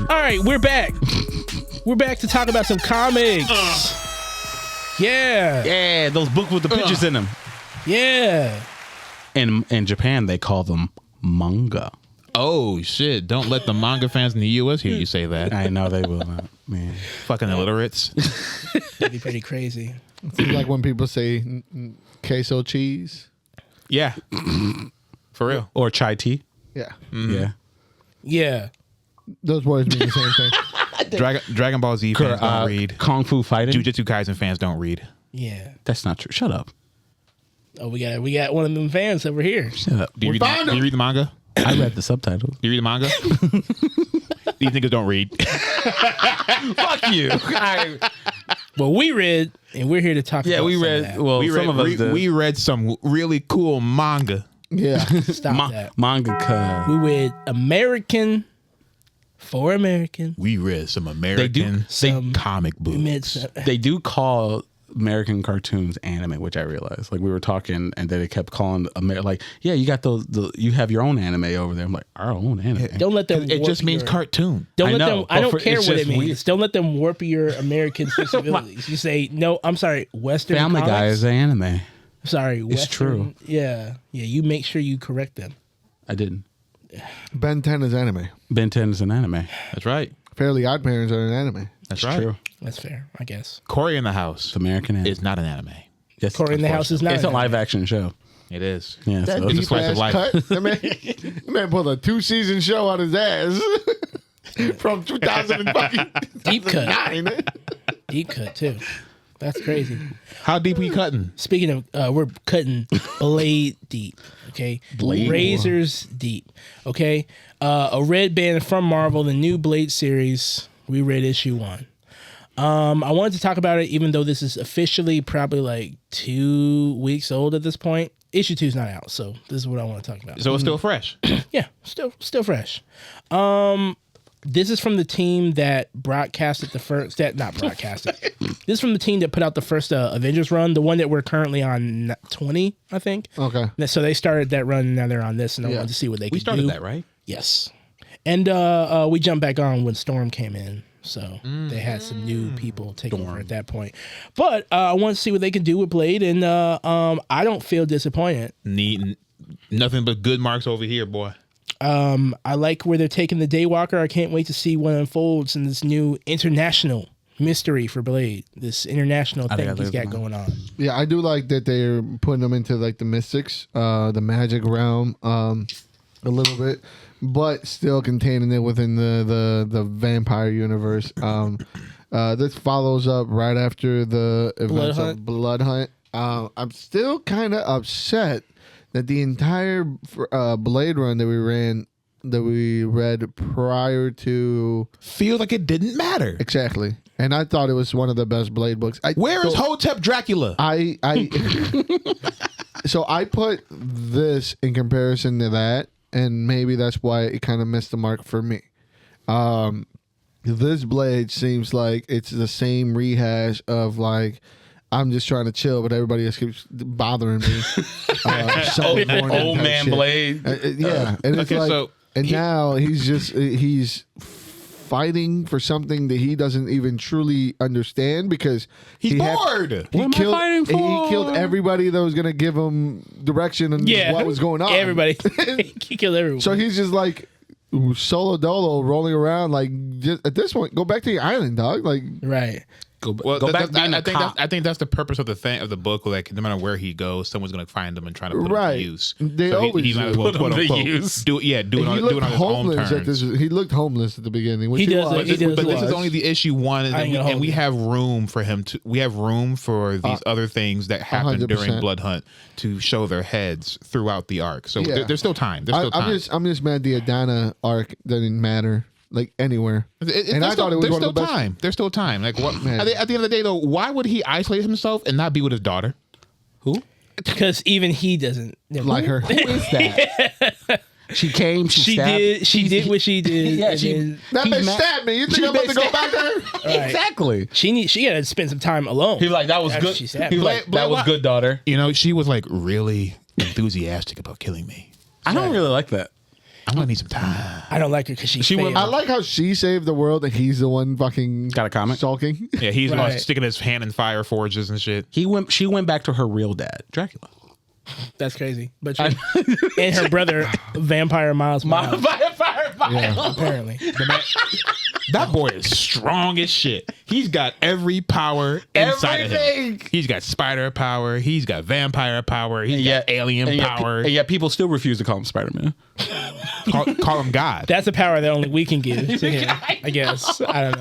All right, we're back. We're back to talk about some comics. Yeah, those books with the pictures in them. Yeah. In Japan, they call them manga. Oh shit! Don't let the manga fans in the U.S. hear you say that. I know they will not, man. Fucking illiterates. That'd be pretty crazy. It's like when people say queso cheese. Yeah, for real. Or chai tea. Yeah. Mm-hmm. Yeah. Yeah. Those words mean the same thing. Dragon Ball Z fans don't read. Kung Fu Fighting. Jujutsu Kaisen fans don't read. Yeah. That's not true. Shut up. Oh, we got one of them fans over here. Shut up. Do you read the manga? I read the subtitles. Do you read the manga? These niggas don't read. Fuck you. Well, we read, and we're here to talk about we some read. of that. Well, some of us did. We read some really cool manga. Yeah. Stop that. Mangaka. We read American for American. We read some American comic We read books. some, They do call American cartoons anime, which I realized. Like we were talking, and then they kept calling like, yeah, you got those. You have your own anime over there. I'm like, our own anime. don't let them. It just means cartoon. Don't I let know, them. I but don't care it's what it just means. weird. Don't let them warp your American sensibilities. You say no. I'm sorry. Western Family comics? Guy is an anime. Sorry, Western, It's true. Yeah. You make sure you correct them. I didn't. Ben 10 is anime. Ben 10 is an anime. That's right. Fairly Odd Parents are an anime. That's It's right. true. That's fair, I guess. Corey in the House It's American anime. is not an anime. Yes, Corey in the House is not. It's a an live action show. It is. Yeah, That so It's a deep slice of ass life. cut. That man pulled a 2-season show on his ass from 2009. Deep cut. Deep cut too. That's crazy. How deep we cutting? Speaking of, we're cutting blade deep. Okay, razors deep. Okay, a red band from Marvel, the new Blade series. We read issue 1. I wanted to talk about it, even though this is officially probably like 2 weeks old at this point. Issue 2 is not out, so this is what I want to talk about. So it's still fresh. Yeah, still fresh. This is from the team that broadcasted the first. Not broadcasted. This is from the team that put out the first Avengers run, the one that we're currently on 20, I think. Okay. So they started that run, and now they're on this, and I wanted to see what they could do. We started that, right? Yes. And we jumped back on when Storm came in. So they had some new people take over at that point. But I want to see what they can do with Blade, and I don't feel disappointed. Nothing but good marks over here, boy. I like where they're taking the Daywalker. I can't wait to see what unfolds in this new international mystery for Blade. This international thing he's got going on. Yeah, I do like that they're putting them into like the mystics, the magic realm, a little bit, but still containing it within the vampire universe. This follows up right after the events of Blood Hunt. I'm still kind of upset that the entire Blade run that we read prior to feels like it didn't matter. Exactly. And I thought it was one of the best Blade books. Where is Hotep Dracula? So I put this in comparison to that, and maybe that's why it kind of missed the mark for me. This Blade seems like it's the same rehash of like, I'm just trying to chill, but everybody else keeps bothering me. Old man shit. Blade. Yeah. And it's now he's fighting for something that he doesn't even truly understand because he's bored. He killed everybody that was going to give him direction and what was going on. Everybody. He killed everyone. So he's just like solo dolo rolling around like just, at this point, go back to your island, dog. Like right. Go back being a cop. I think that's the purpose of the book. Like no matter where he goes, someone's gonna find him and try to put him to use. They always he might as well put him to use. Do it on his own terms. He looked homeless at the beginning. He does. But this is only the issue 1, and we have room for him to. We have room for these other things that happened 100%. during Blood Hunt to show their heads throughout the arc. So there's still time. I'm just mad the Adana arc doesn't matter. Like anywhere, and I thought it was one of the best. Time. There's still time. Like what? At the end of the day, though, why would he isolate himself and not be with his daughter? Who? Because even he doesn't like her. Who is that? She came. She did what she did. Yeah, that bitch stabbed me. You think I'm about to go back there? Right. Exactly. She had to spend some time alone. He was like, that was good. He was like, that was good, daughter. You know, she was like really enthusiastic about killing me. I don't really like that. I'm gonna need some time. I don't like her because she failed. I like how she saved the world and he's the one fucking Got a comment? sulking. Yeah, he's Right. sticking his hand in fire forges and shit. She went back to her real dad, Dracula. That's crazy. But and her brother, Vampire Miles Morales. Apparently. That boy is strong as shit. He's got every power inside of him. He's got spider power. He's got vampire power. He's got alien power. And yet people still refuse to call him Spider-Man. Call him God. That's a power that only we can give to him, I guess. I don't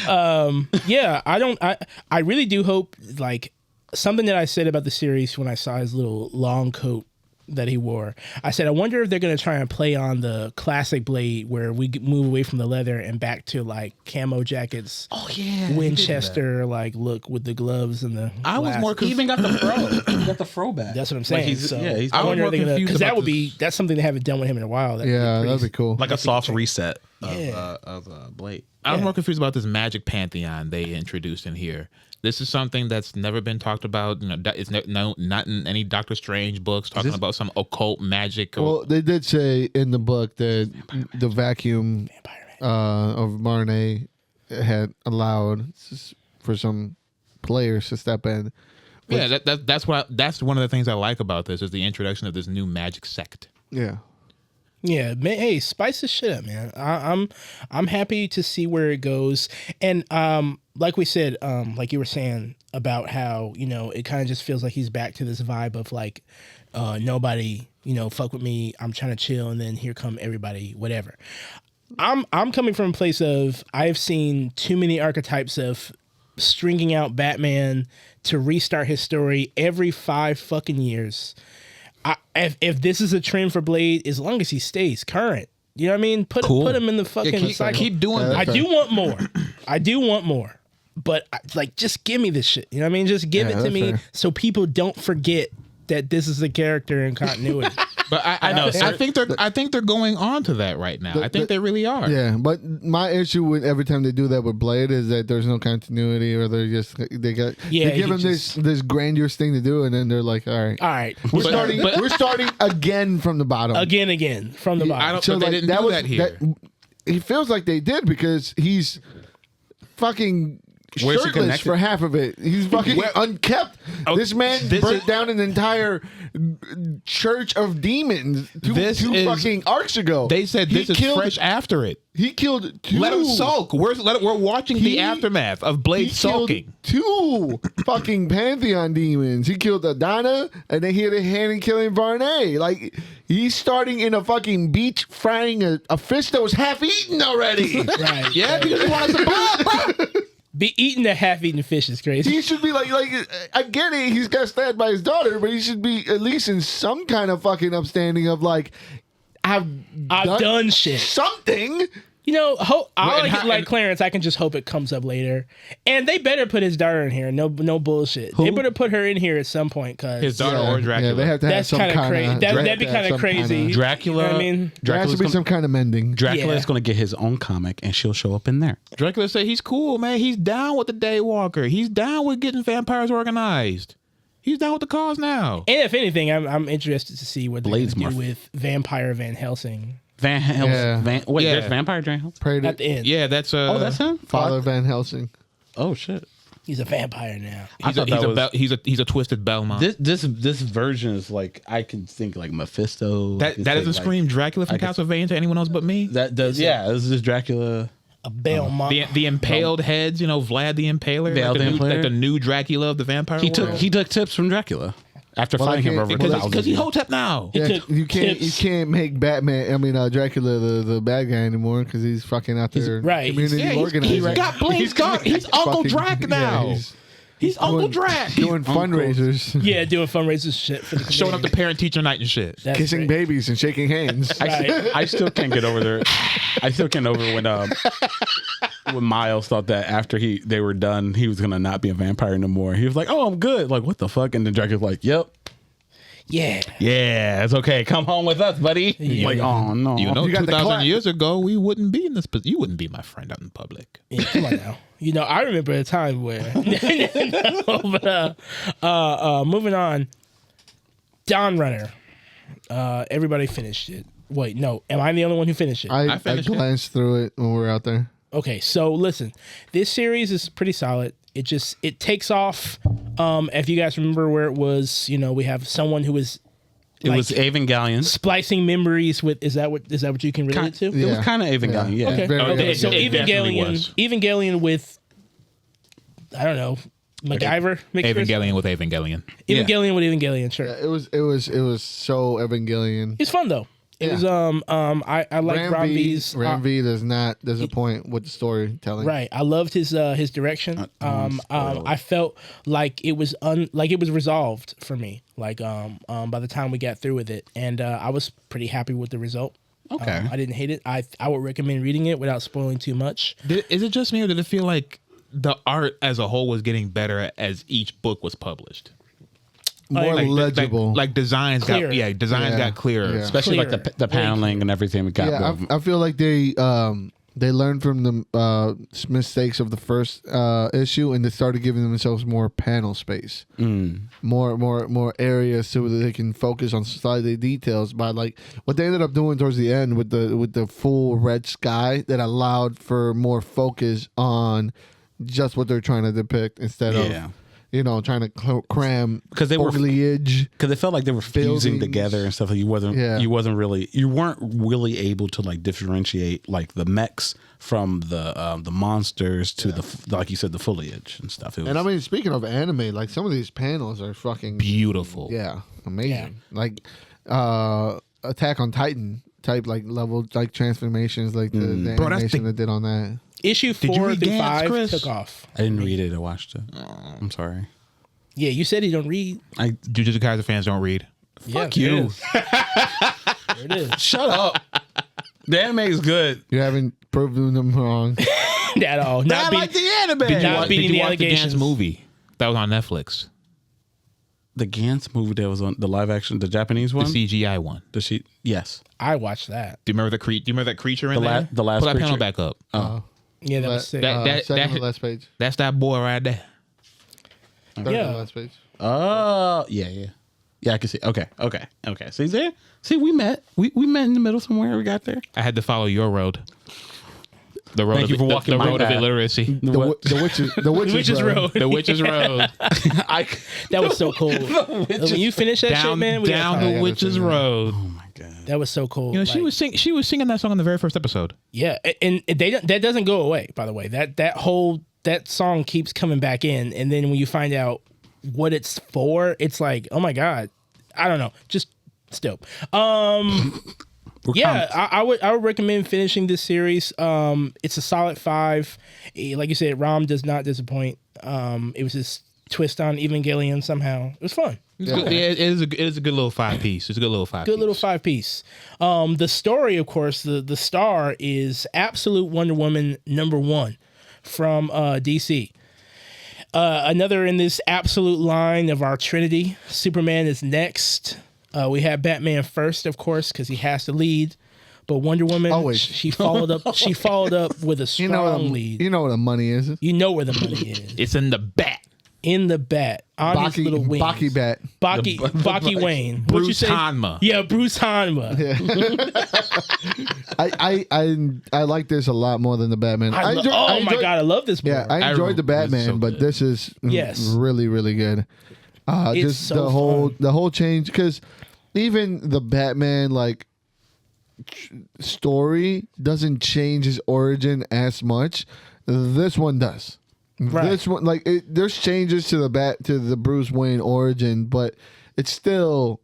know. Yeah, I really do hope, like, something that I said about the series when I saw his little long coat that he wore. I said, I wonder if they're going to try and play on the classic Blade where we move away from the leather and back to like camo jackets. Oh yeah, Winchester like look with the gloves and the. I was more he even got the fro. He got the fro back. That's what I'm saying. He's I wonder more confused because that about would be that's something they haven't done with him in a while. That'd be cool. like a soft reset of Blade. I was more confused about this magic pantheon they introduced in here. This is something that's never been talked about. You know, it's not in any Doctor Strange books talking about some occult magic. Well, they did say in the book that the vacuum of Marne had allowed for some players to step in. Yeah, that's one of the things I like about this is the introduction of this new magic sect. Yeah. Yeah, man, hey, spice this shit up, man. I'm happy to see where it goes, and like we said, like you were saying about how it kind of just feels like he's back to this vibe of like nobody fuck with me. I'm trying to chill, and then here come everybody, whatever. I'm coming from a place of I've seen too many archetypes of stringing out Batman to restart his story every 5 fucking years. If this is a trend for Blade, as long as he stays current, you know what I mean? Put him in the fucking cycle. Keep doing that. I do want more. But just give me this shit. You know what I mean? Just give it to me so people don't forget that this is a character in continuity. But I know. I think they're going on to that right now. I think they really are. Yeah, but my issue with every time they do that with Blade is that there's no continuity, or they give him this grandiose thing to do, and then they're like, all right, we're starting again from the bottom, again from the bottom. They didn't do that here. It feels like they did because he's fucking shirtless for half of it. He's fucking unkept. This man burnt down an entire church of demons two fucking arcs ago. They said this is fresh after it. He killed 2. Let him sulk. We're watching the aftermath of Blade sulking. 2 fucking Pantheon demons. He killed Adana, and then he had a hand in killing Varney. Like, he's starting in a fucking beach frying a fish that was half eaten already. Right. Yeah, because he wanted some blood. Be eating a half-eaten fish is crazy. He should be like I get it. He's got stabbed by his daughter, but he should be at least in some kind of fucking upstanding of like, I've done shit. Something. Like Clarence, I can just hope it comes up later. And they better put his daughter in here. No bullshit. Who? They better put her in here at some point. Cause his daughter or Dracula. Yeah, they have to have that's some kind of crazy. That'd be kind of crazy. Dracula. You know what I mean, there has to be some kind of mending. Dracula is going to get his own comic, and she'll show up in there. Dracula say he's cool, man. He's down with the Daywalker. He's down with getting vampires organized. He's down with the cause now. And if anything, I'm interested to see what they're going to do with Vampire Van Helsing. Van Helsing. There's Vampire Van Helsing at the end. Yeah, that's that's him. Father Van Helsing. Oh shit. He's a vampire now. He's a twisted Belmont. This version is like I can think like Mephisto. That doesn't scream Dracula from Castlevania to anyone else but me. That does. Yeah, this is Dracula. A Belmont. The impaled heads. Vlad the Impaler. Like the new Dracula of the vampire world. He took tips from Dracula. After fighting him over because he Hotep now. Yeah, you can't make Dracula the bad guy anymore because he's fucking out there. Community organizing. He's got Blade's got. He's Uncle Drac now. Yeah, he's Uncle Drac. Doing fundraisers. Yeah, doing fundraisers shit for the showing up to parent teacher night and shit. That's kissing babies and shaking hands. I still can't get over there. I still can't over when Miles thought that after they were done, he was gonna not be a vampire no more. He was like, "Oh, I'm good." Like, what the fuck? And then Dracula's like, "Yep." Yeah. Yeah, it's okay. Come home with us, buddy. Yeah. Like, oh no. You know, You got the 2,000 clap. years ago, we wouldn't be in this. But you wouldn't be my friend out in public. Yeah, come on now. You know, I remember a time where. No, but moving on. Dawn Runner. Everybody finished it. Wait, no. Am I the only one who finished it? I finished it. glanced through it when we were out there. Okay, so listen, this series is pretty solid. It takes off. If you guys remember where it was, you know, we have someone who is It was Evangelion. splicing memories with. Is that what you can relate it to? It was kind of Evangelion. Yeah. Okay. Very Okay. good. So It definitely was. Evangelion with, I don't know, MacGyver mixed Evangelion with Evangelion. Evangelion with Evangelion. Sure. It was so Evangelion. It's fun though. It was I like Ron V's Ram V does not disappoint with the storytelling. right. I loved his direction. I felt like it was resolved for me. Like by the time we got through with it, and I was pretty happy with the result. Okay. I didn't hate it. I would recommend reading it without spoiling too much. Is it just me, or did it feel like the art as a whole was getting better as each book was published? More Like- legible. Like designs Clearer. got clearer. Yeah. Especially like the paneling and everything we got. yeah, I feel like they learned from the mistakes of the first issue, and they started giving themselves more panel space, more areas so that they can focus on slightly details. By like what they ended up doing towards the end with the full red sky that allowed for more focus on just what they're trying to depict instead of trying to cram Because they were foliage. Because it felt like they were fusing Buildings. together and stuff. Like you weren't really able to like differentiate like the mechs from the monsters to the like you said, the foliage and stuff. It was, And I mean, speaking of anime, like some of these panels are fucking Beautiful. yeah, amazing. Like Attack on Titan type like level like transformations, like the Bro, that's animation that did on that. Issue you 4 read through Gantz, 5 Chris? took off. I didn't read it. I watched it. I'm sorry. Yeah, you said you don't read. Jujutsu Kaisen fans don't read. Fuck Yeah, you. There it is. Shut up. The anime is good. You haven't proven them wrong. At all. I Not like the anime. Not Did beating you the watch the allegations. Gantz movie that was on Netflix? The Gantz movie that was on the live action, the Japanese The one. CGI one. Yes. I watched that. Do you remember that creature in The there? the last Pull that panel creature? back up. Oh. Yeah, that was sick. Second to last page. That's that boy right there. Third to Yeah. last page. Oh, yeah. Yeah, I can see. Okay. See there? See, we met. We met in the middle somewhere. We got there. I had to follow your road. The road Thank of you for walking the my road of path. illiteracy. The witches Road. The witch's road. That was so cool. When you finish that shit, down man, we down gotta the talk. witch's road. Oh my god. That was so cool. You know, she was singing that song in the very first episode. Yeah, and that doesn't go away. By the way, that song keeps coming back in, and then when you find out what it's for, it's like, oh my god, I don't know, just it's dope. I would recommend finishing this series. It's a solid 5. Like you said, Rom does not disappoint. It was this twist on Evangelion somehow. It was fun. It's good. Yeah, it is a good little 5-piece. It's a good little 5-piece. Good little 5-piece. The story, of course, the star is Absolute Wonder Woman #1 from DC. Another in this absolute line of our Trinity. Superman is next. We have Batman first, of course, because he has to lead. But Wonder Woman, Always. she followed up. She followed up with a strong lead. You know what the money is. You know where the money is. It's in the bat. In the bat, on his little wings. Baki bat. Baki Wayne. What you Bruce say? Hanma. Yeah, Bruce Hanma. I like this a lot more than the Batman. I enjoy- I love this movie. Yeah, I enjoyed the Batman, so but good. this is Yes. really, really good. It's Just so the whole change, because even the Batman story doesn't change his origin as much. This one does. Right. This one, there's changes to the Bruce Wayne origin, but it's still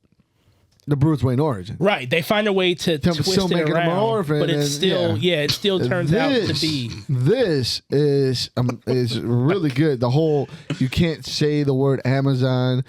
the Bruce Wayne origin. Right. They find a way to twist still it making him an around, orphan, but it's and, still it still turns out to be. This is really good. The whole you can't say the word Amazon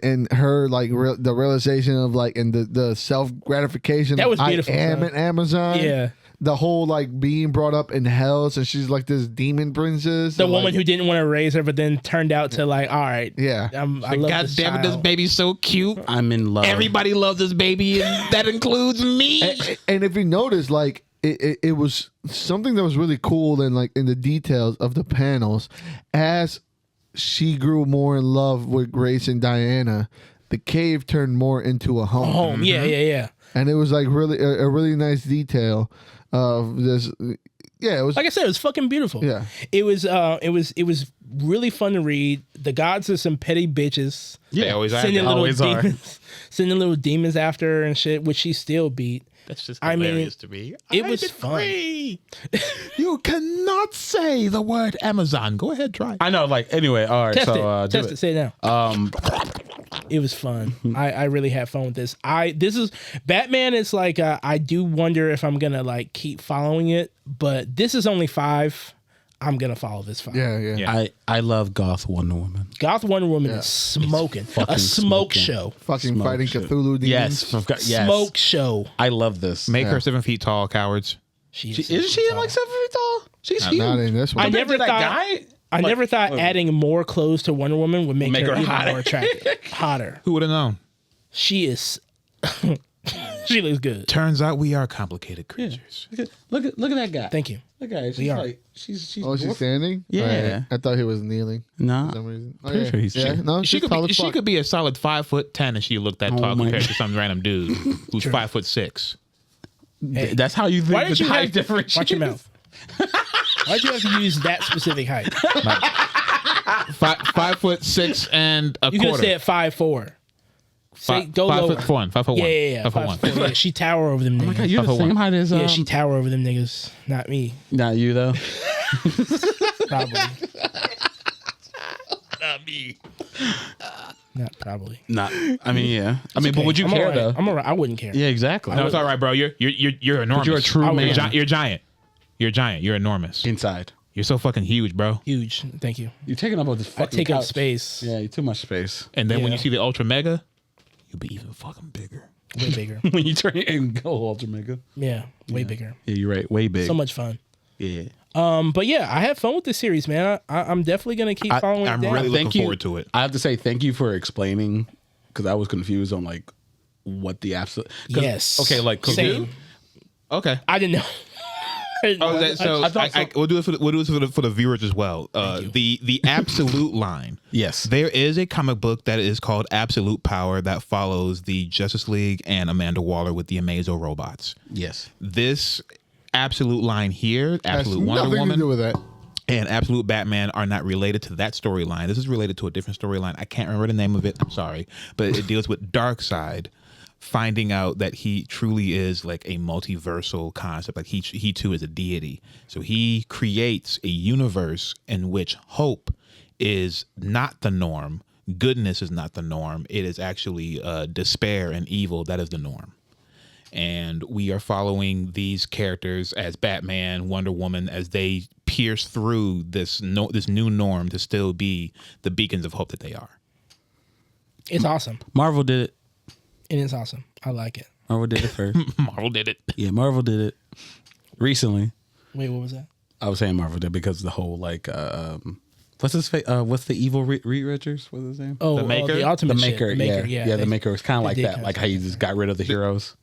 and her the realization of and the self gratification. That was beautiful, I am bro. an Amazon. Yeah. the whole like being brought up in hell, so she's like this demon princess. The woman who didn't want to raise her, but then turned out to like, all right, yeah. I love God this damn it, child. this baby's so cute. I'm in love. Everybody loves this baby, and that includes me. And if you notice, like it was something that was really cool, and like in the details of the panels, as she grew more in love with Grace and Diana, the cave turned more into a home. Yeah. And it was like really a really nice detail of this. Yeah, it was Like I said, it was fucking beautiful. Yeah. It was really fun to read. The gods are some petty bitches. They always are. Sending They little always are. demons, sending little demons after her and shit, which she still beat. That's just I mean, hilarious to me. it I was fun. agree. You cannot say the word Amazon. Go ahead, try. I know. Like anyway. All right. Test so it. do Test it. Say it now. It was fun. I really had fun with this. This is Batman. Is like I do wonder if I'm gonna like keep following it, but this is only 5. I'm gonna follow this 5. yeah. I love Goth Wonder Woman. Goth Wonder Woman is smoking. A smoke smoking. show. Fucking Smoke fighting shit. Cthulhu demons. Yes. Smoke show. I love this. Make her 7 feet tall, cowards. Isn't she like 7 feet tall? She's huge. Not in this one. I never that thought. guy? I never thought adding more clothes to Wonder Woman would make her even hotter. more attractive. Hotter. Who would have known? She is. She looks good. Turns out we are complicated creatures. Look at that guy. Thank you. Look at her. She's We are. like she's. Oh, she's standing? Yeah. Right. I thought he was kneeling No. for some reason. Oh, Pretty yeah. sure he's yeah. chilling. No, She she's could tall be. as She fuck. could be a solid 5'10" if she looked that tall my compared God. to some random dude who's 5'6". Hey. That's how you think Why did the you height have, difference. watch your mouth. Why'd you have to use that specific height? 5'6" and a You could have quarter. said 5'4". Say go 5 lower. foot 1. 5 foot 1. Yeah. 5 foot 1. 5'4". Yeah, she tower over them niggas. You're the 5'1". same height as Yeah, she tower over them niggas. Not me. not you though. Probably. Not me. Not probably. Not. I mean, yeah. I mean, but Okay, would you I'm care all right. though? I'm alright. I wouldn't care. Yeah, exactly. No, it's all right, bro. You're enormous. you're a true man. You're giant. You're giant. You're enormous. Inside, You're so fucking huge, bro. Huge. Thank you. you're taking up all this I fucking take up couch. space. Yeah, you're too much space. And then when Yeah. you see the Ultra Mega, you'll be even fucking bigger. Way bigger. When you turn and go ultra mega. Yeah. Way bigger. Yeah, you're right. Way big. So much fun. Yeah. But yeah, I had fun with this series, man. I'm definitely gonna keep following I'm it down. really Thank looking you. forward to it. I have to say thank you for explaining because I was confused on like what the absolute. Yes. Okay, like Same. Okay. I didn't know. Oh, so I thought so. we'll do it for the viewers as well. The Absolute line. Yes. There is a comic book that is called Absolute Power that follows the Justice League and Amanda Waller with the Amazo robots. Yes. This Absolute line here, Has Absolute Wonder nothing Woman, to do with that. and Absolute Batman are not related to that storyline. This is related to a different storyline. I can't remember the name of it. I'm sorry, but it deals with Darkseid finding out that he truly is like a multiversal concept. Like he too is a deity. So he creates a universe in which hope is not the norm. Goodness is not the norm. It is actually despair and evil that is the norm. And we are following these characters as Batman, Wonder Woman, as they pierce through this new norm to still be the beacons of hope that they are. It's awesome. Marvel did it. It is awesome. I like it. Marvel did it first. Marvel did it. Yeah, Marvel did it recently. Wait, what was that? I was saying Marvel did because the whole like what's his face? What's the evil Reed Richards? What's his name? Oh, The Maker? the ultimate The shit. Maker. The Maker, yeah, the Maker was kind of they like did that, kinda like do how you that. just got rid of the heroes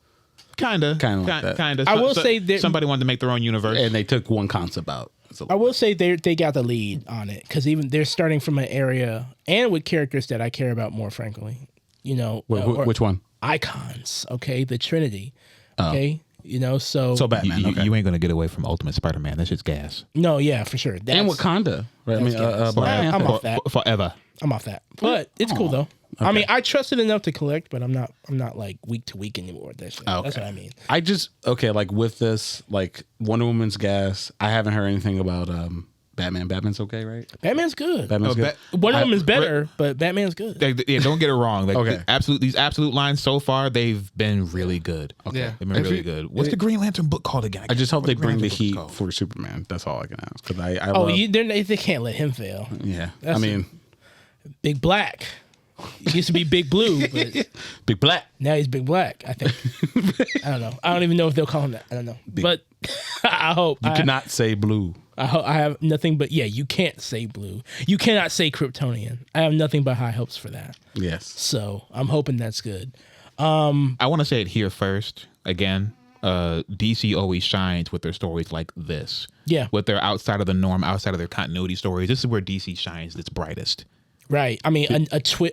Kinda like that. Kinda. I will say that- somebody wanted to make their own universe. and they took one concept out. So, I will say they got the lead on it because even they're starting from an area and with characters that I care about more, frankly. You know, or which one? icons? Okay, the Trinity. Okay, you know, so Batman. you, okay. you ain't gonna get away from Ultimate Spider-Man. That shit's gas. no, yeah, for sure. and That's- Wakanda. Right? I mean, gas. Black I'm Panther. off that. Forever. I'm off that, but it's cool though. I mean, I trust it enough to collect, but I'm not like week to week anymore with that shit. Okay. That's what I mean. I just like with this like Wonder Woman's gas. I haven't heard anything about Batman. Batman's okay, right? Batman's good. Batman's good. Wonder Woman's better, but Batman's good. Yeah, don't get it wrong. Like, Okay. these absolute lines so far, they've been really good. Okay. Yeah. They've been really good. What's the Green Lantern book called again? I just hope What they the Green bring the Lantern book heat called? for Superman. That's all I can ask because I Oh, love. they can't let him fail. Yeah, That's I mean, Big Black. He used to be Big Blue, but Big Black. now he's Big Black, I think. I don't know. I don't even know if they'll call him that. I don't know. But I hope. You cannot say blue. I have nothing but, you can't say blue. You cannot say Kryptonian. I have nothing but high hopes for that. Yes. So I'm hoping that's good. I want to say it here first. Again, DC always shines with their stories like this. Yeah. With their outside of the norm, outside of their continuity stories. This is where DC shines its brightest. Right. I mean,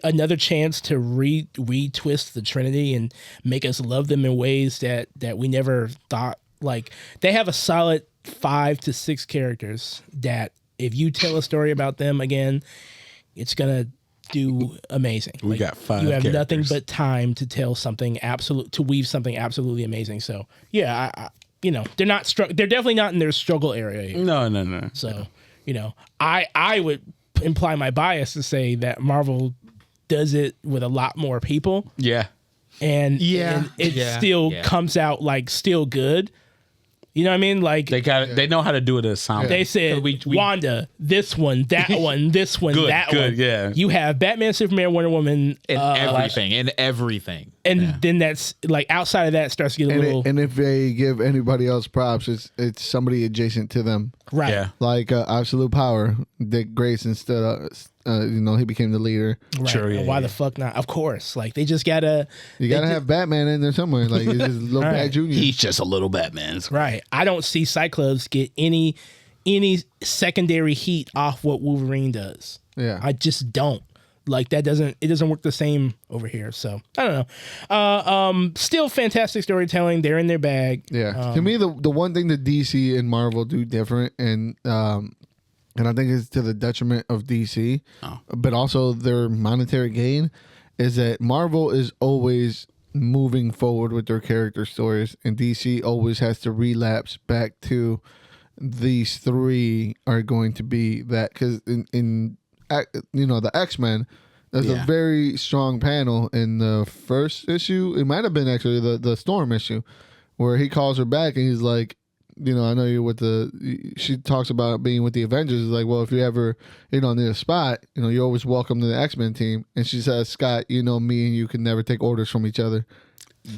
another chance to retwist the Trinity and make us love them in ways that we never thought. Like, they have a solid 5 to 6 characters that if you tell a story about them again, it's going to do amazing. We got 5 You have characters. nothing but time to tell something to weave something absolutely amazing. So, yeah, I they're not they're definitely not in their struggle area here. No. So, I would imply my bias to say that Marvel does it with a lot more people. Yeah. And it still comes out like still good. You know what I mean? Like They know how to do it as sound. they said, Wanda, this one, that one, this one, that one. Yeah. You have Batman, Superman, Wonder Woman, And everything. and then that's like outside of that starts to get a little And if they give anybody else props, it's somebody adjacent to them. right. Yeah. Like Absolute Power, Dick Grayson stood he became the leader. Right. Sure, yeah, Why yeah. the fuck not? Of course. Like they just gotta. You gotta have Batman in there somewhere. Like it's just Little Right. Bat Junior. He's just a little Batman. Right. I don't see Cyclops get any secondary heat off what Wolverine does. Yeah. I just don't. Like it doesn't work the same over here. So I don't know. Still fantastic storytelling. They're in their bag. Yeah. To me, the one thing that DC and Marvel do different, and I think it's to the detriment of DC, but also their monetary gain, is that Marvel is always moving forward with their character stories, and DC always has to relapse back to these 3 are going to be that, because in the X-Men, there's a very strong panel in the first issue. It might have been actually the Storm issue, where he calls her back and he's like, I know you're with she talks about being with the Avengers. Like, well, if you ever, need a spot, you're always welcome to the X-Men team. And she says, Scott, me and you can never take orders from each other.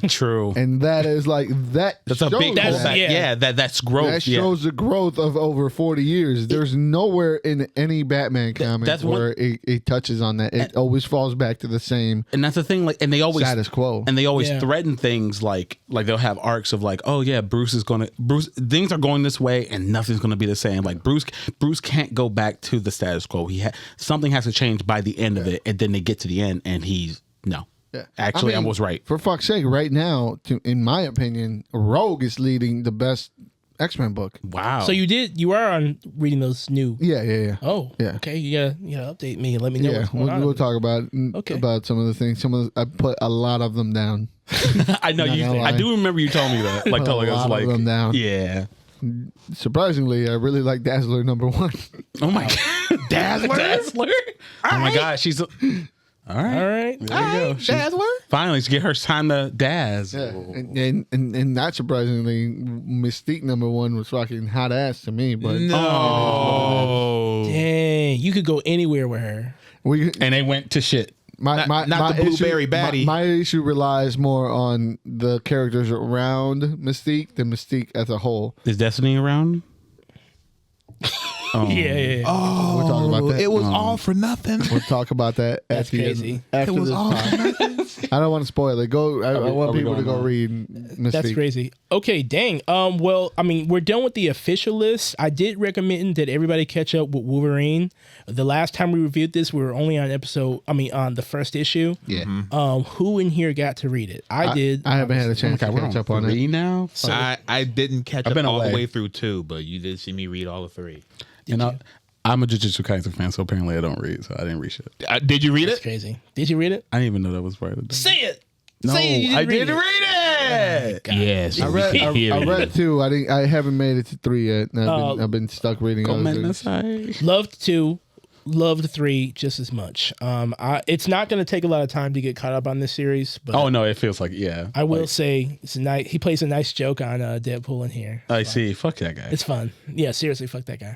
True. And that is like, that's a big pullback. Yeah, that's growth. That shows the growth of over 40 years. There's nowhere in any Batman comic where it touches on that. It always falls back to the same. And that's the thing. Like, and they always status quo. And they always threaten things like they'll have arcs of like, oh yeah, Bruce things are going this way and nothing's gonna be the same. Like Bruce can't go back to the status quo. Something has to change by the end of it, and then they get to the end and he's no. Yeah. Actually, I was right. For fuck's sake, right now, in my opinion, Rogue is leading the best X-Men book. Wow. So you are on reading those new. Yeah. Oh, yeah. Okay. You gotta update me and let me know. What's going on. We'll talk about some of the things. I put a lot of them down. I know you. I do remember you telling me that. Like telling us like them down. Yeah. Surprisingly, I really like Dazzler #1. Oh my god, Dazzler! Oh my god, she's. All right. There you go. Dazzler. Finally, to get her time to Daz. Yeah. And not surprisingly, Mystique #1 was fucking hot ass to me. But dang, you could go anywhere with her. And they went to shit. Not the blueberry baddie. My issue relies more on the characters around Mystique than Mystique as a whole. Is Destiny around? Yeah. Oh, we'll talk about that. It was all for nothing. We'll talk about that. That's crazy. After It was this all pod. for nothing. I don't want to spoil it. I want people to go read Mystique. That's crazy. Okay, dang. Well, I mean, we're done with the official list. I did recommend that everybody catch up with Wolverine. The last time we reviewed this, we were only on on the first issue. Yeah. Who in here got to read it? I did. I haven't had a chance to catch up on it. Now. So, I didn't catch I've up been all away. the way through 2, but you did see me read all 3. I'm a Jujutsu Kaisen fan, so apparently I don't read, so I didn't read shit. Did you read that's it? crazy. Did you read it? I didn't even know that was part of the Say it. No, Say it. I didn't read it. Yes. I read 2. I haven't made it to 3 yet. And I've been stuck reading. Go other man things. aside. Loved 2. loved 3 just as much. It's not going to take a lot of time to get caught up on this series, but Oh no, it feels like I will say it's a nice. He plays a nice joke on Deadpool in here. I see. Fuck that guy. It's fun. Yeah, seriously, fuck that guy.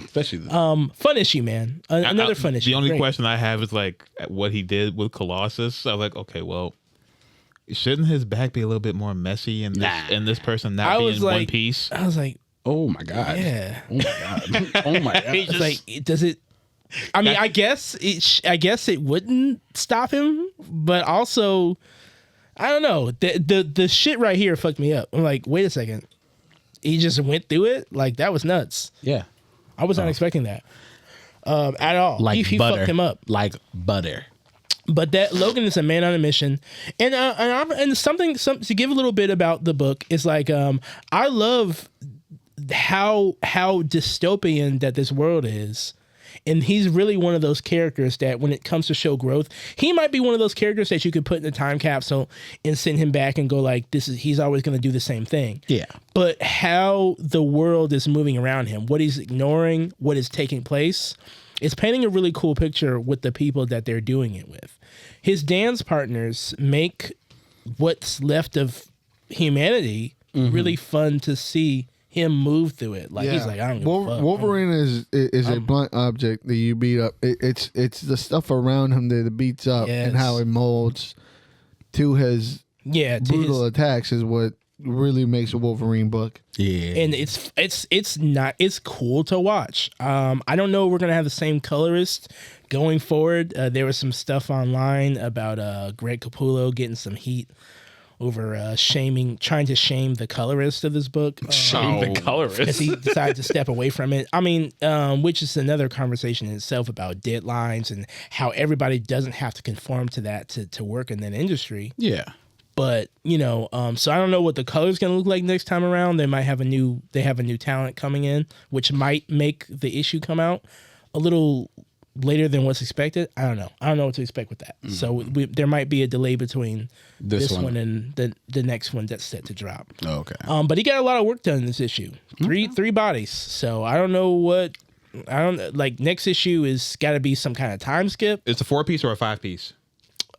Especially Fun issue, man. Another fun issue. The only Great. question I have is like what he did with Colossus. I was like, okay, well, shouldn't his back be a little bit more messy and this person not be in one piece? I was like, oh my god. yeah. Oh my god. Oh my god. It's like, does it? I mean, I guess it wouldn't stop him, but also, I don't know. The shit right here fucked me up. I'm like, wait a second, he just went through it. Like that was nuts. Yeah. I was not expecting that at all. Like he butter. fucked him up. Like butter. But that Logan is a man on a mission, and something to give a little bit about the book is like I love how dystopian that this world is. And he's really one of those characters that when it comes to show growth, he might be one of those characters that you could put in a time capsule and send him back and go like, he's always going to do the same thing. Yeah. But how the world is moving around him, what he's ignoring, what is taking place, it's painting a really cool picture with the people that they're doing it with. His dance partners make what's left of humanity really fun to see him move through it. Like he's like, I don't give a fuck. Wolverine is a blunt object that you beat up. It's the stuff around him that it beats up and how it molds to his brutal attacks is what really makes a Wolverine book. Yeah. And it's cool to watch. I don't know if we're gonna have the same colorist going forward. There was some stuff online about Greg Capullo getting some heat over trying to shame the colorist of this book. Shame the colorist. Because he decided to step away from it. I mean, which is another conversation in itself about deadlines and how everybody doesn't have to conform to that to work in that industry. Yeah. But, so I don't know what the color's going to look like next time around. They have a new talent coming in, which might make the issue come out a little later than what's expected. I don't know. I don't know what to expect with that. So there might be a delay between this one and the next one that's set to drop. Okay. But he got a lot of work done in this issue. Three bodies. So I don't know next issue is got to be some kind of time skip. It's a 4-piece or a 5-piece?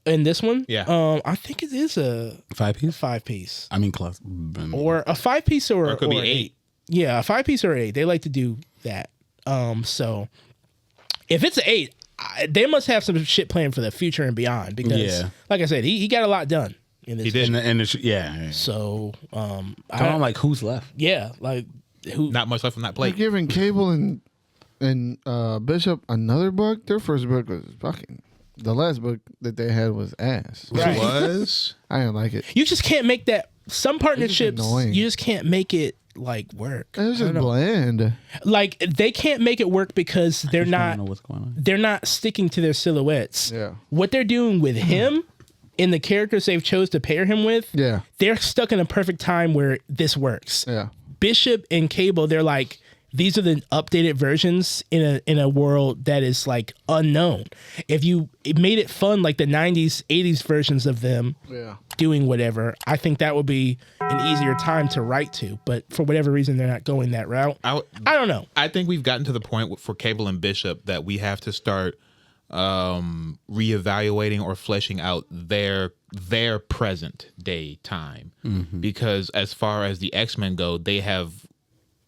In this one? Yeah. I think it is a 5-piece? 5-piece. I mean, close. Or a 5-piece or it could be 8. Yeah, a 5-piece or 8. They like to do that. So if it's an 8, they must have some shit planned for the future and beyond because, like I said, he got a lot done in this. He did. Yeah. So, I'm like, who's left? Yeah, like who? Not much left on that They're plate. giving Cable and Bishop another book. Their first book was fucking. The last book that they had was ass. Right. It was. I didn't like it. You just can't make that. Some partnerships, annoying. you just can't make it like work. It was just bland. Like they can't make it work because they're I not. don't know what's going on. They're not sticking to their silhouettes. Yeah. What they're doing with him and the characters they've chose to pair him with, they're stuck in a perfect time where this works. Yeah. Bishop and Cable, they're like, these are the updated versions in a world that is like unknown. If you made it fun like the 90s, 80s versions of them doing whatever, I think that would be an easier time to write to. But for whatever reason, they're not going that route. I don't know. I think we've gotten to the point for Cable and Bishop that we have to start reevaluating or fleshing out their present day time. Because as far as the X-Men go, they have,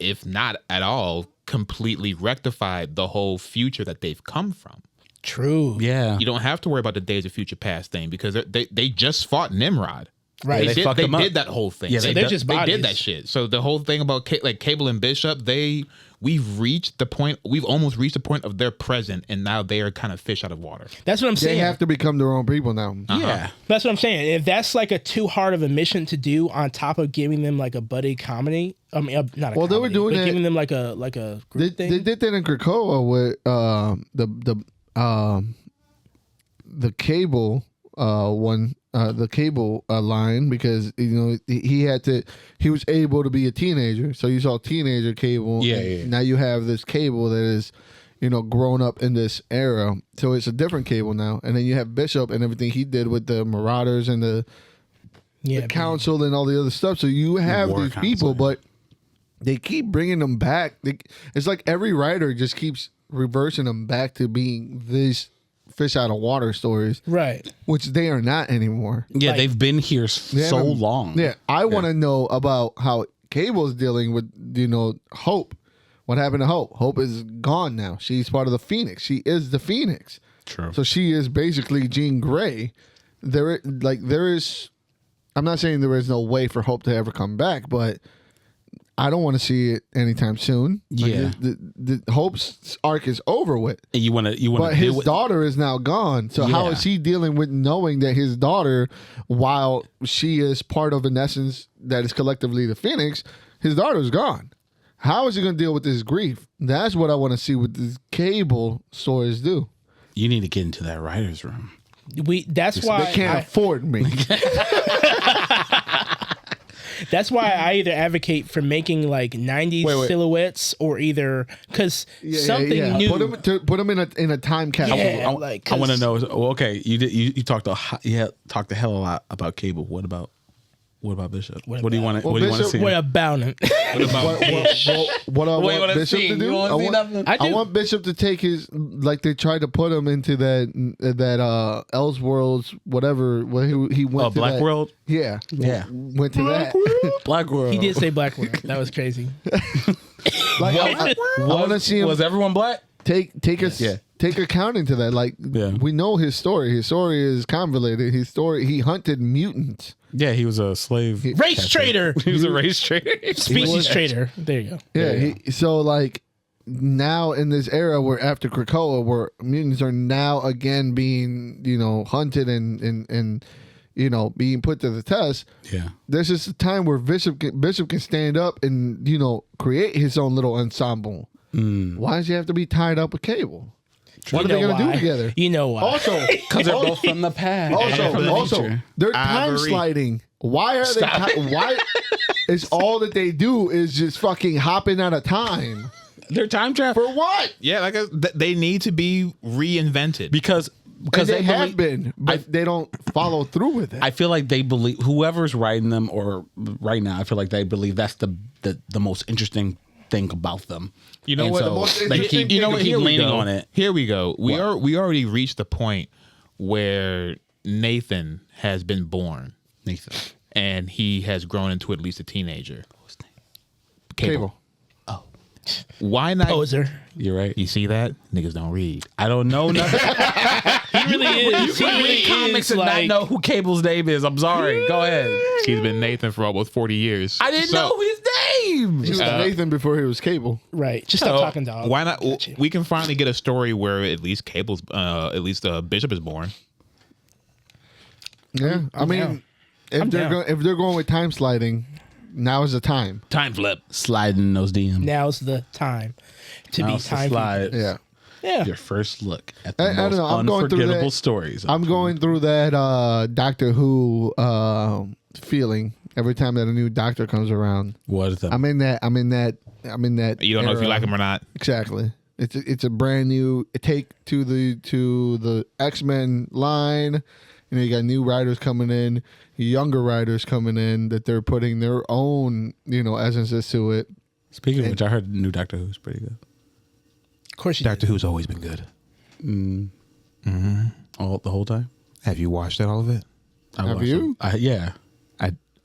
if not at all, completely rectified the whole future that they've come from. True. Yeah. You don't have to worry about the Days of Future Past thing because they just fought Nimrod. Right. They did that whole thing. Yeah, So they they're just bodies. did that shit. So the whole thing about Cable and Bishop, we've reached the point. We've almost reached the point of their present, and now they are kind of fish out of water. That's what I'm saying. They have to become their own people now. Yeah. That's what I'm saying. If that's like a too hard of a mission to do, on top of giving them like a buddy comedy, I mean, not a Well, they were comedy, doing but that- giving them like a group thing. They did that in Krakoa with the Cable one. The Cable line because he was able to be a teenager, so you saw teenager Cable. Yeah. Now you have this Cable that is, grown up in this era, so it's a different Cable now. And then you have Bishop and everything he did with the Marauders and the Council and all the other stuff. So you have War these Council, people, but they keep bringing them back. It's like every writer just keeps reversing them back to being these fish out of water stories, Right. which they are not anymore. Yeah, Like- they've been here so long. Yeah, I want to know about how Cable's dealing with, Hope. What happened to Hope? Hope is gone now. She's part of the Phoenix. She is the Phoenix. True. So she is basically Jean Grey. There is. I'm not saying there is no way for Hope to ever come back, but I don't want to see it anytime soon. Yeah. The Hope's arc is over with. And you want to, But his daughter is now gone. So how Yeah. is he dealing with knowing that his daughter, while she is part of an essence that is collectively the Phoenix, his daughter is gone? How is he going to deal with this grief? That's what I want to see what these Cable stories do. You need to get into that writer's room. That's why They can't afford me. That's why I either advocate for making like 90s Wait. silhouettes or either because something new. Put them in a time capsule. Yeah. I want to know. Well, okay, you talked a hell of a lot about Cable. What about Bishop? What do you want to? What do you want to see? What about him? What I want Bishop to do? I do. want Bishop to take his, like they tried to put him into that Elseworlds, whatever. When he went to Black that, World. Yeah, went to that. Black World. He did say Black World. That was crazy. Like I want to see him Was everyone black? take account into that. Like we know his story. His story is convoluted. His story. He hunted mutants. Yeah, he was a slave. Race trader. He was a race trader. Species trader. There you go. Yeah. So like now in this era where after Krakoa, where mutants are now again being hunted and being put to the test. Yeah. There's just a time where Bishop can stand up and create his own little ensemble. Why does he have to be tied up with Cable? What are they going to do together? You know why? Also, Because they're both from the past. also, they're time Ivory. sliding. Why are they? Why is all that they do is just fucking hopping out of time They're time travel for what? Yeah, they need to be reinvented. because And they have believe- been, but they don't follow through with it. I feel like they believe whoever's writing them, or right now, I feel like they believe that's the most interesting thing about them. You know And what? so The most they interesting keep, thing they about- keep Here we leaning go. on it. Here we go. We What? already reached the point where Nathan has been born Nathan. and he has grown into at least a teenager. What's his name? Cable. Why not? Poser. You're right. You see that? Niggas don't read. I don't know nothing. He really is. He really Read comics is and like. not know who Cable's name is. I'm sorry. Go ahead. He's been Nathan for almost 40 years. I didn't So, know his name. He was Nathan before he was Cable. Right. Just stop so talking, dog. Why not? Got you. We can finally get a story where at least Bishop is born. Yeah, I mean, down. if I'm they're down. if they're going with time sliding, now is the time. Time flip. Sliding in those DMs. Now's the time to be Now's the time. slide. Yeah. Yeah. Your first look at the I don't most know. I'm going through unforgettable that. stories. I'm going through that Doctor Who feeling every time that a new Doctor comes around. What is that? I'm in that. You don't know if you era. like him or not. Exactly. It's a brand new take to the X-Men line. You got new writers coming in, younger writers coming in that they're putting their own essences to it. Speaking of which, I heard the new Doctor Who's pretty good. Of course you Doctor Who's always been good. The whole time. Have you watched all of it? I Have watched you? it. Yeah.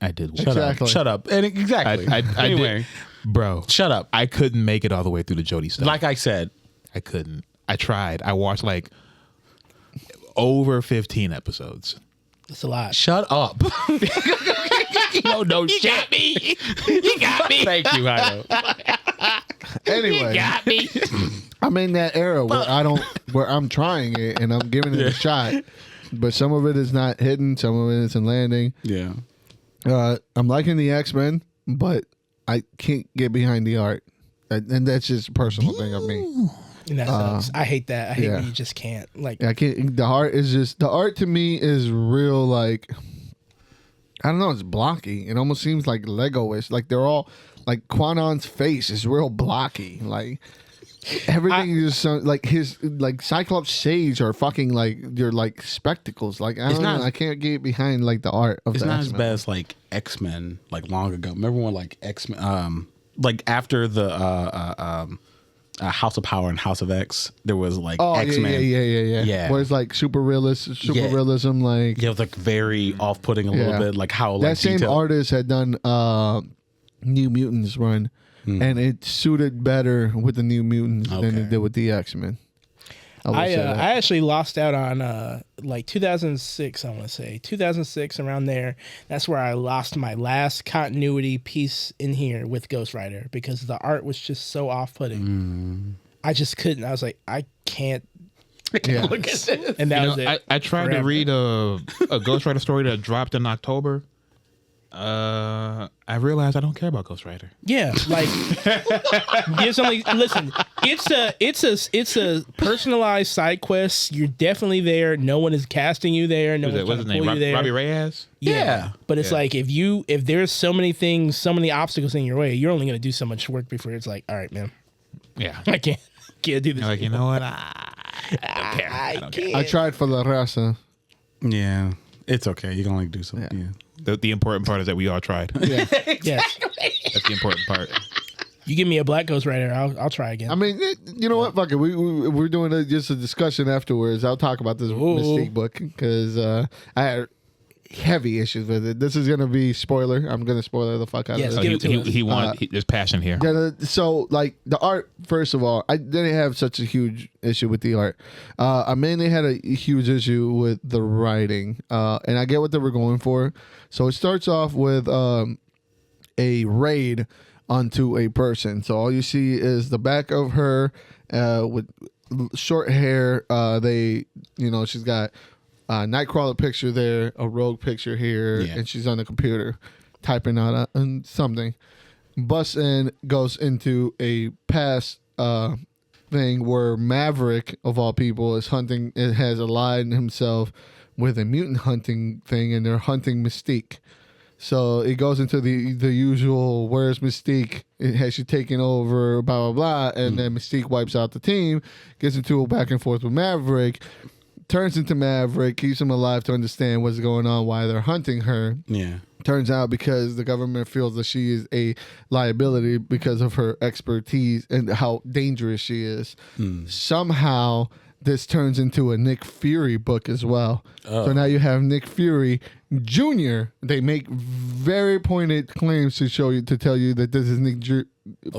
I did. Watch Shut Exactly. up. Shut up. And exactly. I anyway, did. Bro, shut up. I couldn't make it all the way through the Jodie stuff. Like I said, I couldn't. I tried. I watched like over 15 episodes. It's a lot. shut up. No shit. Got me. You got me. Thank you, Hino. Anyway, Got me. I'm in that era where I'm trying it and I'm giving it a shot, but some of it is not hidden, some of it isn't landing. Yeah. I'm liking the X-Men, but I can't get behind the art, and that's just a personal thing of me. And that sucks. I hate that. I hate yeah. when you just can't. Like, I can't. The art to me is real. Like, I don't know. It's blocky. It almost seems like Lego-ish. Like they're all like Quanon's face is real blocky. Like everything is so, like his like Cyclops shades are fucking like they're like spectacles. Like I don't know. I can't get behind like the art of It's the not as X-Men. bad as like X-Men, like long ago. Remember when like X-Men, like after the House of Power and House of X. There was like Oh, X-Men. Yeah. Where it's like super realism, like Yeah, it was like very off-putting a little bit, like how like that same detailed. artist had done New Mutants run, and it suited better with the New Mutants than it did with the X-Men. I actually lost out on like 2006. I want to say 2006, around there. That's where I lost my last continuity piece in here with Ghost Rider because the art was just so off-putting. I just couldn't. I was like, I can't look at this. And that was it. I tried to read a Ghost Rider story that dropped in October. I realized I don't care about Ghost Rider. Yeah, like there's only listen. It's a personalized side quest. You're definitely there. No one is casting you there. No one's trying to pull you there. Robbie Reyes. Yeah, but it's like if there's so many things, so many obstacles in your way, you're only gonna do so much work before it's like, all right, man. Yeah, I can't do this. Like, you know what? I don't care. I tried for La Raza. Yeah, it's okay. You can only do something. Yeah. The important part is that we all tried. Yeah. Yes. That's the important part. You give me a black Ghost Rider, I'll try again. I mean, you know what? Fuck it. We're doing just a discussion afterwards. I'll talk about this Mystique book because I had heavy issues with it. This is gonna be spoiler. I'm gonna spoiler the fuck out of it. He wanted. There's passion here. So, like the art. First of all, I didn't have such a huge issue with the art. I mainly had a huge issue with the writing, and I get what they were going for. So it starts off with a raid onto a person. So all you see is the back of her with short hair. She's got a Nightcrawler picture there, a Rogue picture here, and she's on the computer typing out something. Busts in, goes into a past thing where Maverick, of all people, is hunting. It has allied himself with a mutant hunting thing, and they're hunting Mystique. So it goes into the usual, where's Mystique? Has she taken over, blah, blah, blah. And then Mystique wipes out the team, gets into a back and forth with Maverick, turns into Maverick, keeps him alive to understand what's going on, why they're hunting her. Yeah. Turns out because the government feels that she is a liability because of her expertise and how dangerous she is. Somehow this turns into a Nick Fury book as well. So now you have Nick Fury Jr. They make very pointed claims to tell you that this is Nick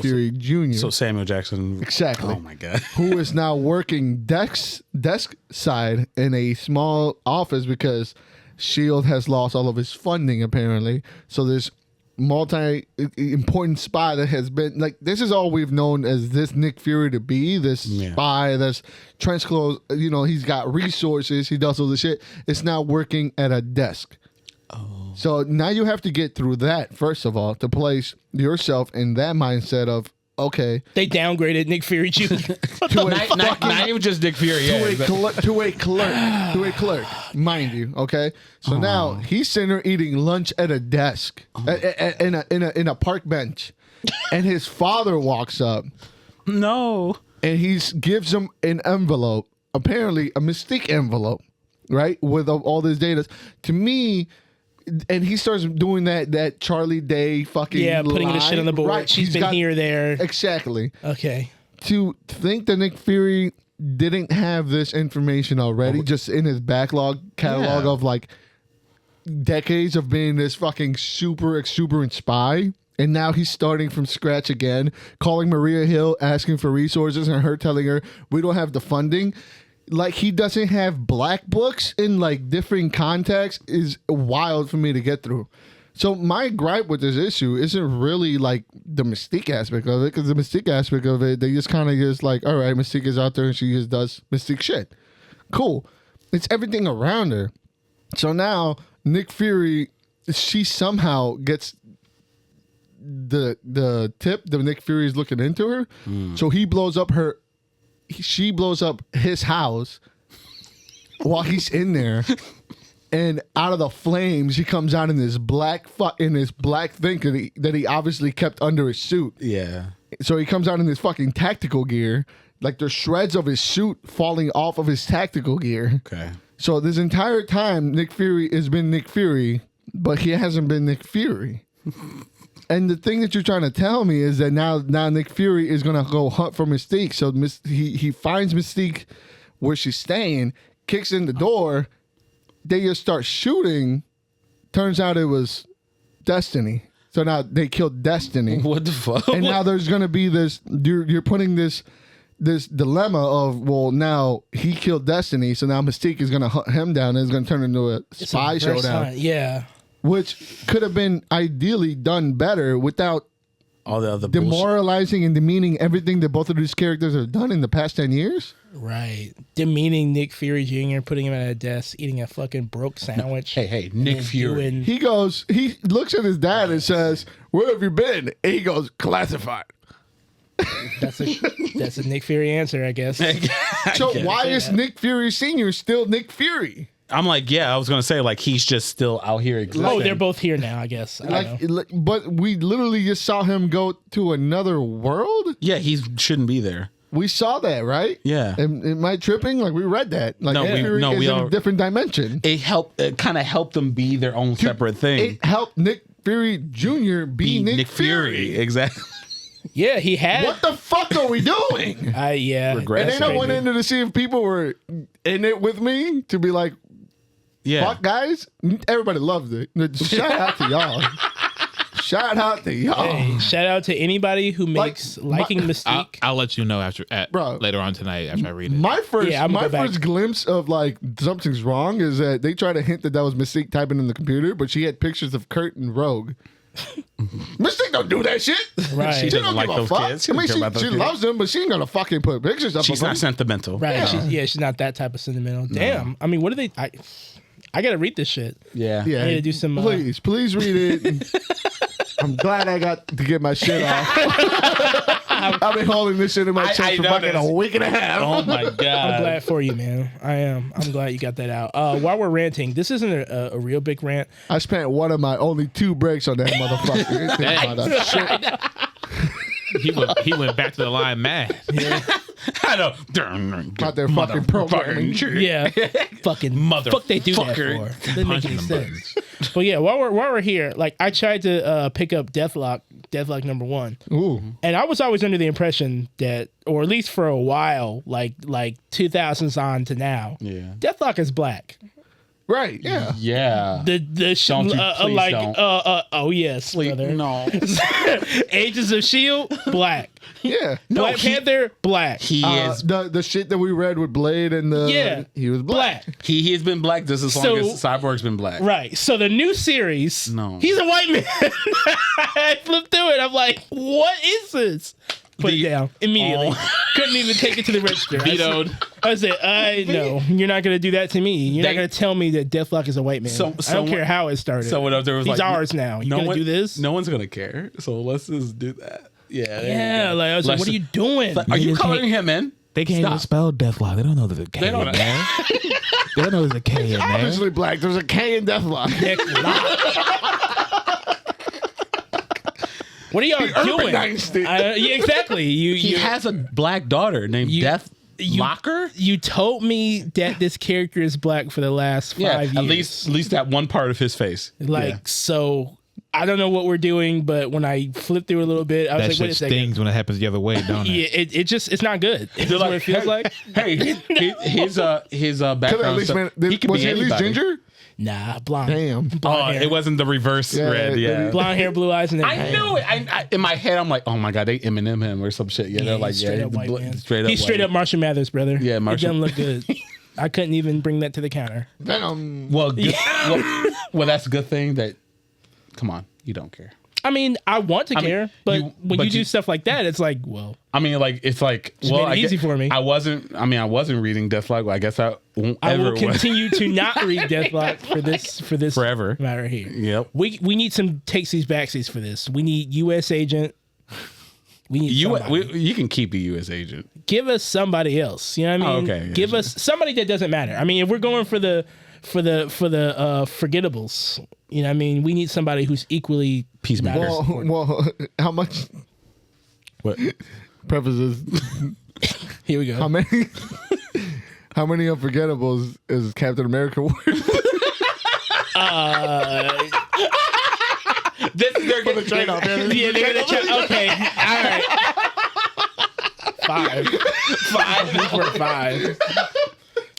Fury Jr. So Samuel Jackson. Exactly. Oh my God. Who is now working desk side in a small office because S.H.I.E.L.D. has lost all of its funding apparently. So there's multi-important spy that has been like, this is all we've known as this Nick Fury to be, this spy that's trench clothes, he's got resources, he does all this shit. It's now working at a desk. So now you have to get through that, first of all, to place yourself in that mindset of, okay. They downgraded Nick Fury Jr. Not even just Nick Fury. To a clerk, mind you. Okay, so now he's sitting there eating lunch at a desk, in a park bench, and his father walks up. No, and he gives him an envelope, apparently a Mystique envelope, right, with all this data. To me. And he starts doing that Charlie Day fucking putting the shit on the board. Right. She's been here, there. Exactly. Okay. To think that Nick Fury didn't have this information already, just in his catalog of like decades of being this fucking super exuberant spy. And now he's starting from scratch again, calling Maria Hill, asking for resources, and her telling her, we don't have the funding. Like, he doesn't have black books in like different contexts is wild for me to get through. So my gripe with this issue isn't really like the Mystique aspect of it, because the Mystique aspect of it, they just kind of just like, all right, Mystique is out there and she just does Mystique shit. Cool. It's everything around her. So now Nick Fury, she somehow gets the tip that Nick Fury is looking into her. So he blows up she blows up his house while he's in there, and out of the flames, he comes out in this black thing that he obviously kept under his suit. Yeah. So he comes out in this fucking tactical gear, like there's shreds of his suit falling off of his tactical gear. Okay. So this entire time, Nick Fury has been Nick Fury, but he hasn't been Nick Fury. And the thing that you're trying to tell me is that now Nick Fury is gonna go hunt for Mystique. So he finds Mystique where she's staying, kicks in the door. They just start shooting. Turns out it was Destiny. So now they killed Destiny. What the fuck? And now there's gonna be this. You're putting this dilemma of, well, now he killed Destiny, so now Mystique is gonna hunt him down, and it's gonna turn into a spy showdown. Yeah. Which could have been ideally done better without all the other demoralizing and demeaning everything that both of these characters have done in the past 10 years. Right. Demeaning Nick Fury Jr., putting him at a desk, eating a fucking broke sandwich. Hey, Nick Fury. He looks at his dad and says, "Where have you been?" And he goes, "Classified." That's a Nick Fury answer, I guess. So why is Nick Fury Sr. still Nick Fury? I'm like, I was gonna say, like, he's just still out here existing. Oh, they're both here now, I guess. I don't know. But we literally just saw him go to another world. Yeah, he shouldn't be there. We saw that, right? Yeah. Am I tripping? Like, we read that. Like, Nick Fury is in a different dimension. It kind of helped them be their own separate thing. It helped Nick Fury Jr. be Nick Fury. Exactly. Yeah, he had. What the fuck are we doing? Yeah. Regress. And then I went into to see if people were in it with me to be like, fuck, guys. Everybody loved it. Shout out to y'all. Shout out to y'all. Hey, shout out to anybody who makes liking Mystique. I'll let you know later on tonight after I read it. My first glimpse of like something's wrong is that they try to hint that was Mystique typing in the computer, but she had pictures of Kurt and Rogue. Mystique don't do that shit. Right. She doesn't like those kids. I mean, she loves them, but she ain't gonna fucking put pictures up. She's not sentimental. Right. She's not that type of sentimental. Damn. I mean, what do they? I gotta read this shit. Yeah. I need to do some. Please read it. I'm glad I got to get my shit off. I've been holding this shit in my chest for fucking a week and a half. Oh my god! I'm glad for you, man. I am. I'm glad you got that out. While we're ranting, this isn't a real big rant. I spent one of my only 2 breaks on that motherfucker. He went back to the line mad. Yeah. I know. Out there fucking programming. Yeah. Fucking mother. Fuck they do that for. Doesn't make any sense. But yeah, while we're here, like I tried to pick up Deathlock #1. Ooh. And I was always under the impression that, or at least for a while, like 2000s on to now, Deathlock is black. Right. Yeah. Yeah. The don't. Oh yes, Please, brother. no. Agents of S.H.I.E.L.D. black. Yeah. Black Panther black. He is the shit that we read with Blade and he was black. Black. He's been black just as long as Cyborg's been black. Right. So the new series, he's a white man. I flipped through it. I'm like, what is this? Put it down immediately. Couldn't even take it to the register. Vetoed. I said, no, you're not going to do that to me. You're not going to tell me that Deathlock is a white man. I don't care how it started. So what there was he's ours now. You going to do this? No one's going to care. So let's just do that. Yeah. Yeah. Like I was like, what are you doing? Are you coloring him in? They can't even spell Deathlock. They don't know there's a K in there. They don't know there's a K in there. Obviously black. There's a K in Deathlock. What are y'all doing? Yeah, exactly. He has a black daughter named Locker. You told me that this character is black for the last 5 years. At least that one part of his face. So I don't know what we're doing, but when I flipped through a little bit, I was like, wait a second. Stings when it happens the other way, don't it? Yeah, it's not good. It's what it feels like. Hey, his background. Was he at least ginger? Nah, blonde. Damn. Blonde hair. It wasn't the reverse red. Yeah. Blonde hair, blue eyes, and then I knew it. I in my head, I'm like, oh my god, they Eminem him or some shit. Yeah, they're like, straight up white man. He's straight up Marshall Mathers, brother. Yeah, Marshall. It doesn't look good. I couldn't even bring that to the counter. Venom. Well, that's a good thing that. Come on, you don't care. I mean, I want to care, but when you do stuff like that, it's like, well. I mean, like it's like, made it easy for me. I wasn't reading Deathlock. I guess I won't. I will continue to not read Deathlock for this forever matter here. Yep. We need some takesies backsies for this. We need U.S. agent. We need you can keep a U.S. agent. Give us somebody else. You know what I mean? Okay. Give us somebody that doesn't matter. I mean, if we're going for the forgettables, you know what I mean? We need somebody who's equally peacemakers. Well, how much? What? Prefaces. Here we go. How many unforgettables is Captain America worth? This is their the trade-off. Yeah, they're gonna try. Okay, all right. 5. 5 is for 5.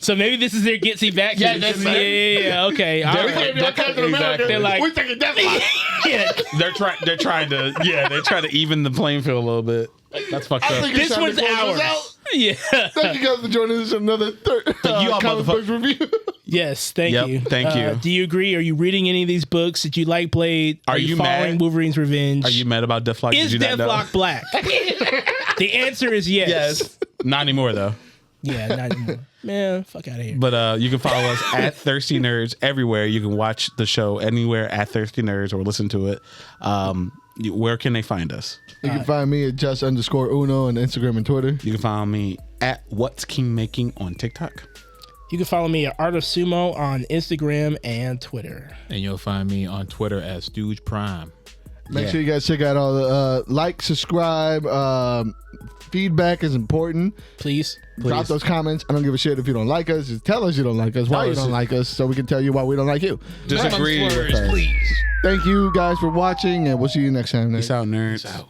So maybe this is their Getsy back. Yeah, that's it. Yeah. Okay. All right. They're like, we're taking Deathlock. yeah. They're trying to even the playing field a little bit. That's fucked up. This one's ours. Yeah. Thank you guys for joining us on another comic books review. Yes, thank Yep, you. thank you. Do you agree? Are you reading any of these books? Did you like Blade? Are you following mad? Wolverine's Revenge? Are you mad about Deathlock? Is Did you not know? Deathlock black? The answer is yes. Yes. Not anymore though. Yeah, not anymore. Man, fuck out of here. But you can follow us at Thirsty Nerds everywhere. You can watch the show anywhere at Thirsty Nerds or listen to it. Where can they find us? You can find me at just_Uno on Instagram and Twitter. You can find me at What's King Making on TikTok. You can follow me at Art of Sumo on Instagram and Twitter. And you'll find me on Twitter as Stooge Prime. Make sure you guys check out all the like, subscribe. Feedback is important. Please. Drop those comments. I don't give a shit if you don't like us. Just tell us you don't like us. Why you don't like us, so we can tell you why we don't like you. Disagree with us. Please. Thank you guys for watching, and we'll see you next time. Peace out, nerds. Peace out.